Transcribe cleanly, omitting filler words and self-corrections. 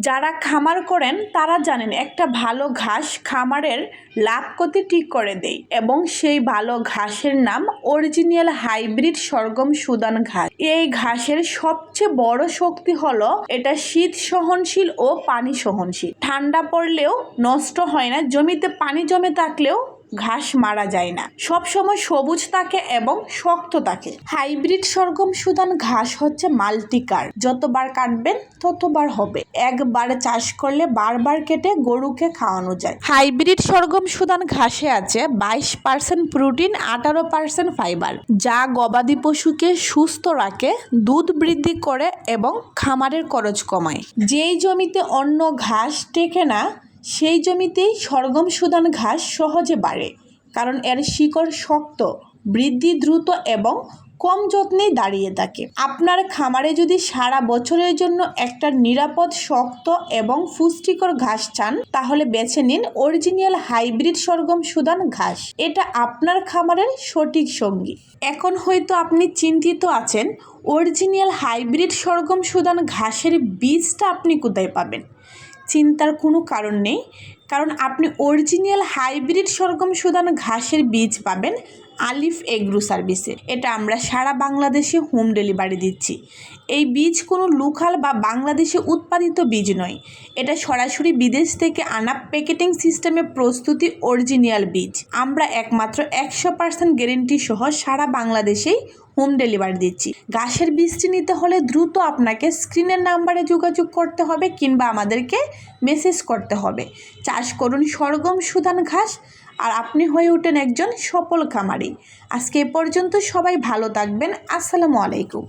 যারা খামার করেন তারা জানেন একটা ভালো ঘাস খামারের লাভ ক্ষতি ঠিক করে দেয় এবং সেই ভালো ঘাসের নাম অরিজিনাল হাইব্রিড সরগম সুদান ঘাস। এই ঘাসের সবচেয়ে বড় শক্তি হলো এটা শীত সহনশীল ও পানি সহনশীল। ঠান্ডা পড়লেও নষ্ট হয় না, জমিতে পানি জমে থাকলেও ঘাস মারা যায় না, সব সময় সবুজ থাকে এবং শক্ত থাকে। হাইব্রিড সরগম সুদান ঘাস হচ্ছে মাল্টিকার, যতবার কাটবেন ততবার হবে। একবার চাষ করলে বারবার কেটে গরুকে খাওয়ানো যায়। হাইব্রিড সরগম সুদান ঘাসে আছে 22% প্রোটিন, 18% ফাইবার, যা গবাদি পশুকে সুস্থ রাখে, দুধ বৃদ্ধি করে এবং খামারের খরচ কমায়। যেই জমিতে অন্য ঘাস টেকে না সেই জমিতেই সরগম সুদান ঘাস সহজে বাড়ে, কারণ এর শিকড় শক্ত, বৃদ্ধি দ্রুত এবং কম যত্নে দাঁড়িয়ে থাকে। আপনার খামারে যদি সারা বছরের জন্য একটা নিরাপদ, শক্ত এবং পুষ্টিকর ঘাস চান তাহলে বেছে নিন অরিজিনাল হাইব্রিড সরগম সুদান ঘাস। এটা আপনার খামারের সঠিক সঙ্গী। এখন হয়তো আপনি চিন্তিত আছেন, অরিজিনাল হাইব্রিড সরগম সুদান ঘাসের বীজটা আপনি কোথায় পাবেন? চিন্তার কোনো কারণ নেই, কারণ আপনি অরিজিনাল হাইব্রিড সরগম সুদান ঘাসের বীজ পাবেন আলিফ এগ্রো সার্ভিসে। এটা আমরা সারা বাংলাদেশে হোম ডেলিভারি দিচ্ছি। এই বীজ কোনো লোকাল বা বাংলাদেশে উৎপাদিত বীজ নয়, এটা সরাসরি বিদেশ থেকে আনা প্যাকেটিং সিস্টেমে প্রস্তুতি অরিজিনাল বীজ। আমরা একমাত্র 100% গ্যারেন্টি সহ সারা বাংলাদেশেই হোম ডেলিভারি দিচ্ছি। ঘাসের বীজটি নিতে হলে দ্রুত আপনাকে স্ক্রিনের নাম্বারে যোগাযোগ করতে হবে কিংবা আমাদেরকে মেসেজ করতে হবে। চাষ করুন সরগম সুদান ঘাস আর আপনি হয়ে ওঠেন একজন সফল খামারি। আজকে এ পর্যন্ত, সবাই ভালো থাকবেন। আসসালামু আলাইকুম।